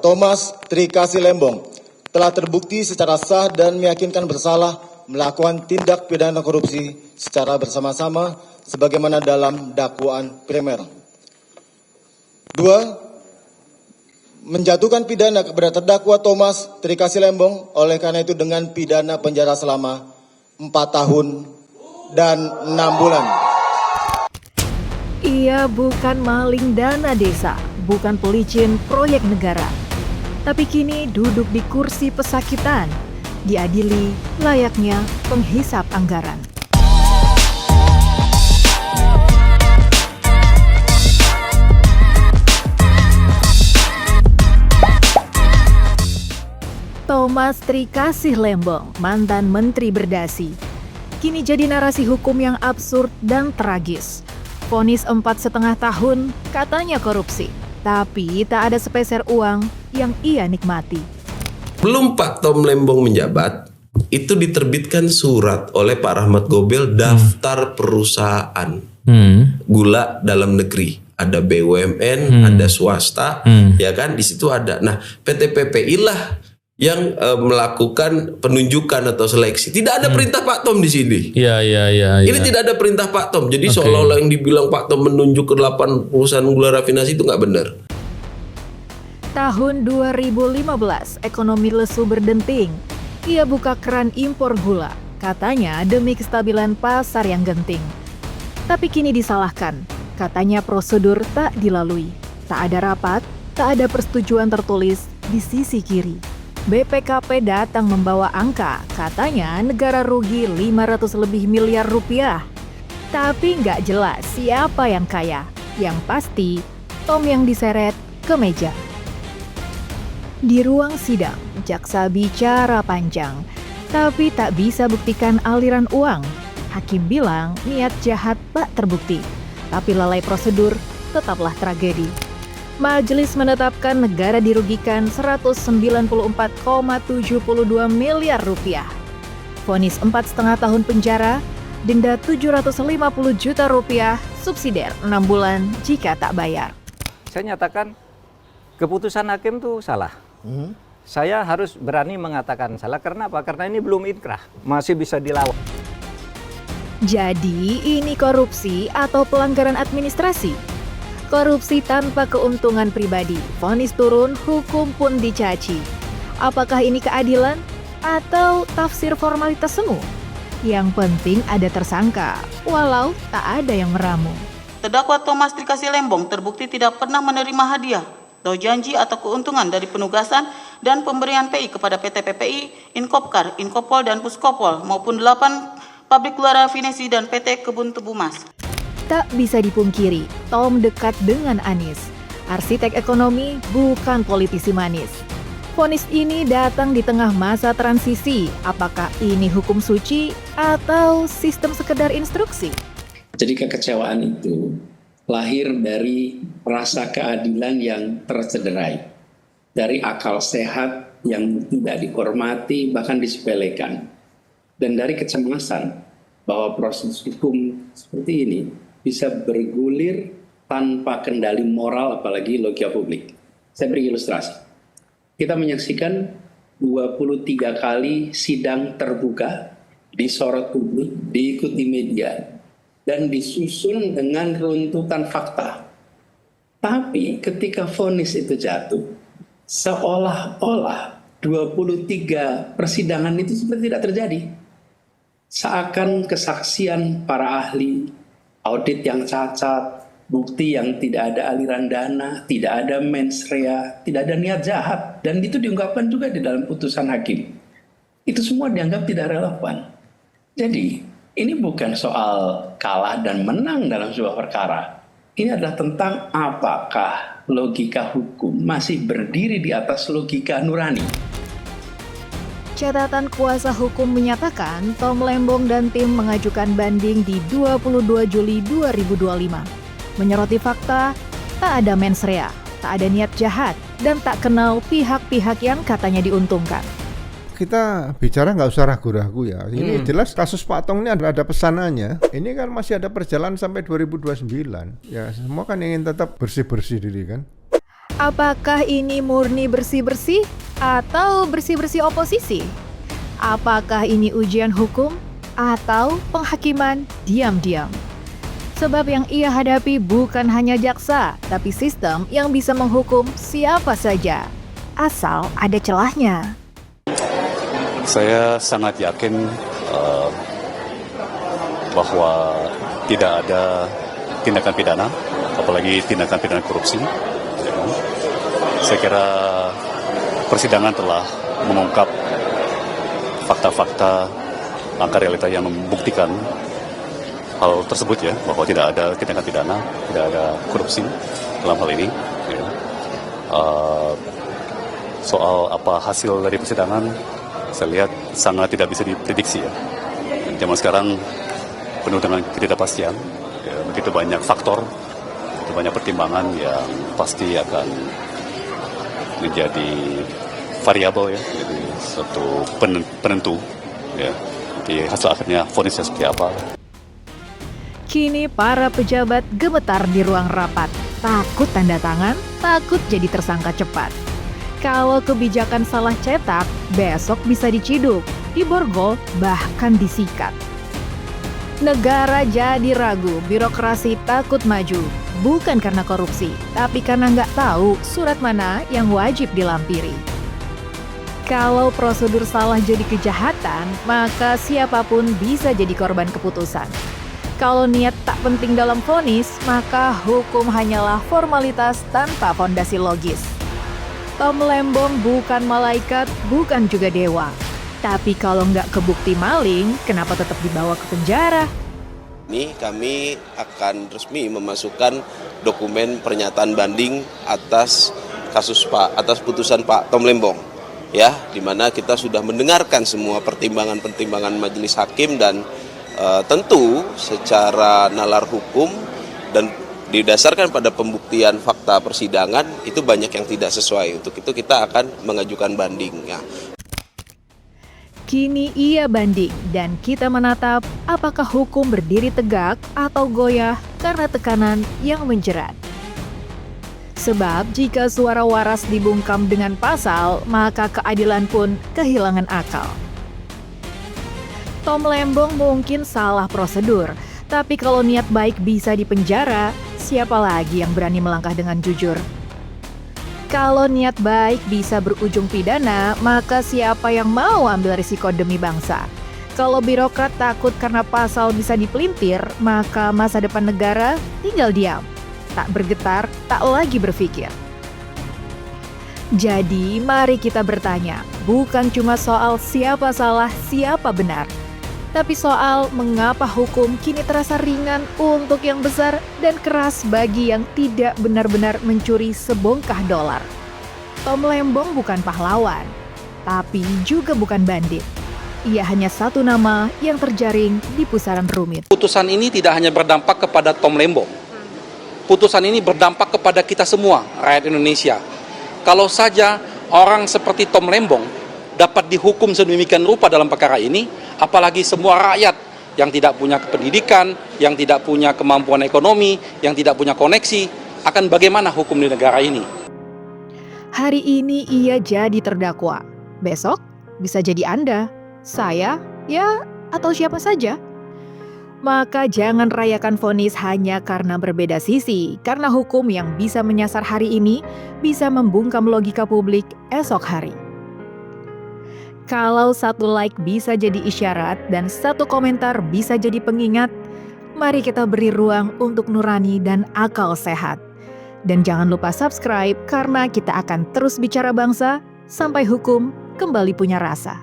Thomas Trikasih Lembong telah terbukti secara sah dan meyakinkan bersalah melakukan tindak pidana korupsi secara bersama-sama sebagaimana dalam dakwaan primer. 2. Menjatuhkan pidana kepada terdakwa Thomas Trikasih Lembong oleh karena itu dengan pidana penjara selama 4 tahun dan 6 bulan. Ia bukan maling dana desa, bukan pelicin proyek negara. Tapi kini duduk di kursi pesakitan, diadili layaknya penghisap anggaran. Thomas Trikasih Lembong, mantan Menteri Berdasi, kini jadi narasi hukum yang absurd dan tragis. Vonis 4,5 tahun, katanya korupsi, tapi tak ada sepeser uang yang ia nikmati. Belum Pak Tom Lembong menjabat, itu diterbitkan surat oleh Pak Rahmat Gobel daftar perusahaan gula dalam negeri. Ada BUMN, ada swasta, ya kan? Di situ ada. Nah, PT PPI lah yang melakukan penunjukan atau seleksi. Tidak ada perintah Pak Tom di sini. Iya. Ini tidak ada perintah Pak Tom. Jadi seolah-olah yang dibilang Pak Tom menunjuk ke 8 perusahaan gula rafinasi itu nggak benar. Tahun 2015, ekonomi lesu berdenting. Ia buka keran impor gula, katanya demi kestabilan pasar yang genting. Tapi kini disalahkan, katanya prosedur tak dilalui. Tak ada rapat, tak ada persetujuan tertulis di sisi kiri. BPKP datang membawa angka, katanya negara rugi 500 lebih miliar rupiah. Tapi nggak jelas siapa yang kaya. Yang pasti, Tom yang diseret ke meja. Di ruang sidang, jaksa bicara panjang, tapi tak bisa buktikan aliran uang. Hakim bilang niat jahat tak terbukti, tapi lalai prosedur tetaplah tragedi. Majelis menetapkan negara dirugikan 194,72 miliar rupiah. Vonis 4,5 tahun penjara, denda 750 juta rupiah, subsidiar 6 bulan jika tak bayar. Saya nyatakan keputusan hakim itu salah. Saya harus berani mengatakan salah. Karena apa? Karena ini belum inkrah, masih bisa dilawan. Jadi ini korupsi atau pelanggaran administrasi? Korupsi tanpa keuntungan pribadi, vonis turun, hukum pun dicaci. Apakah ini keadilan atau tafsir formalitas semu? Yang penting ada tersangka, walau tak ada yang meramu. Terdakwa Thomas Trikasih Lembong terbukti tidak pernah menerima hadiah atau janji atau keuntungan dari penugasan dan pemberian PI kepada PT PPI, Inkopkar, Inkopol, dan Puskopol maupun 8 pabrik gula rafinasi dan PT Kebun Tebu Mas. Tak bisa dipungkiri, Tom dekat dengan Anies. Arsitek ekonomi bukan politisi manis. Vonis ini datang di tengah masa transisi. Apakah ini hukum suci atau sistem sekedar instruksi? Jadi kekecewaan itu lahir dari rasa keadilan yang tercederai. Dari akal sehat yang tidak dihormati, bahkan disepelekan. Dan dari kecemasan bahwa proses hukum seperti ini bisa bergulir tanpa kendali moral, apalagi logika publik. Saya beri ilustrasi. Kita menyaksikan 23 kali sidang terbuka, disorot publik, diikuti media, dan disusun dengan runtutan fakta. Tapi ketika vonis itu jatuh, seolah-olah 23 persidangan itu seperti tidak terjadi. Seakan kesaksian para ahli, audit yang cacat, bukti yang tidak ada aliran dana, tidak ada mens rea, tidak ada niat jahat. Dan itu diungkapkan juga di dalam putusan hakim. Itu semua dianggap tidak relevan. Jadi, ini bukan soal kalah dan menang dalam sebuah perkara. Ini adalah tentang apakah logika hukum masih berdiri di atas logika nurani. Catatan kuasa hukum menyatakan Tom Lembong dan tim mengajukan banding di 22 Juli 2025. Menyoroti fakta, tak ada mens rea, tak ada niat jahat, dan tak kenal pihak-pihak yang katanya diuntungkan. Kita bicara nggak usah ragu-ragu ya. Ini jelas kasus Pak Tong ini ada pesanannya. Ini kan masih ada perjalanan sampai 2029. Ya, semua kan ingin tetap bersih-bersih diri kan. Apakah ini murni bersih-bersih atau bersih-bersih oposisi? Apakah ini ujian hukum atau penghakiman diam-diam? Sebab yang ia hadapi bukan hanya jaksa, tapi sistem yang bisa menghukum siapa saja, asal ada celahnya. Saya sangat yakin bahwa tidak ada tindakan pidana, apalagi tindakan pidana korupsi. Saya kira persidangan telah mengungkap fakta-fakta, angka realita yang membuktikan hal tersebut ya, bahwa tidak ada tindakan pidana, tidak ada korupsi dalam hal ini. Ya. Soal apa hasil dari persidangan, saya lihat sangat tidak bisa diprediksi ya. Zaman sekarang penuh dengan ketidakpastian, ya, begitu banyak faktor, begitu banyak pertimbangan yang pasti akan menjadi variabel ya, jadi suatu penentu ya, di hasil akhirnya vonisnya seperti apa. Kini para pejabat gemetar di ruang rapat, takut tanda tangan, takut jadi tersangka cepat. Kalau kebijakan salah cetak, besok bisa diciduk, diborgol, bahkan disikat. Negara jadi ragu, birokrasi takut maju, bukan karena korupsi, tapi karena nggak tahu surat mana yang wajib dilampiri. Kalau prosedur salah jadi kejahatan, maka siapapun bisa jadi korban keputusan. Kalau niat tak penting dalam vonis, maka hukum hanyalah formalitas tanpa fondasi logis. Tom Lembong bukan malaikat, bukan juga dewa. Tapi kalau nggak kebukti maling, kenapa tetap dibawa ke penjara? Ini kami akan resmi memasukkan dokumen pernyataan banding atas putusan Pak Tom Lembong, ya, di mana kita sudah mendengarkan semua pertimbangan-pertimbangan majelis hakim dan tentu secara nalar hukum dan didasarkan pada pembuktian fakta persidangan itu banyak yang tidak sesuai. Untuk itu kita akan mengajukan banding. Ya. Kini ia banding dan kita menatap apakah hukum berdiri tegak atau goyah karena tekanan yang menjerat. Sebab jika suara waras dibungkam dengan pasal, maka keadilan pun kehilangan akal. Tom Lembong mungkin salah prosedur, tapi kalau niat baik bisa dipenjara, siapa lagi yang berani melangkah dengan jujur? Kalau niat baik bisa berujung pidana, maka siapa yang mau ambil risiko demi bangsa? Kalau birokrat takut karena pasal bisa dipelintir, maka masa depan negara tinggal diam. Tak bergetar, tak lagi berpikir. Jadi mari kita bertanya, bukan cuma soal siapa salah, siapa benar, tapi soal mengapa hukum kini terasa ringan untuk yang besar dan keras bagi yang tidak benar-benar mencuri sebongkah dolar. Tom Lembong bukan pahlawan, tapi juga bukan bandit. Ia hanya satu nama yang terjaring di pusaran rumit. Putusan ini tidak hanya berdampak kepada Tom Lembong. Putusan ini berdampak kepada kita semua, rakyat Indonesia. Kalau saja orang seperti Tom Lembong dapat dihukum sedemikian rupa dalam perkara ini, apalagi semua rakyat yang tidak punya pendidikan, yang tidak punya kemampuan ekonomi, yang tidak punya koneksi, akan bagaimana hukum di negara ini? Hari ini ia jadi terdakwa, besok bisa jadi Anda, saya, ya atau siapa saja. Maka jangan rayakan vonis hanya karena berbeda sisi, karena hukum yang bisa menyasar hari ini bisa membungkam logika publik esok hari. Kalau satu like bisa jadi isyarat dan satu komentar bisa jadi pengingat, mari kita beri ruang untuk nurani dan akal sehat. Dan jangan lupa subscribe karena kita akan terus bicara bangsa sampai hukum kembali punya rasa.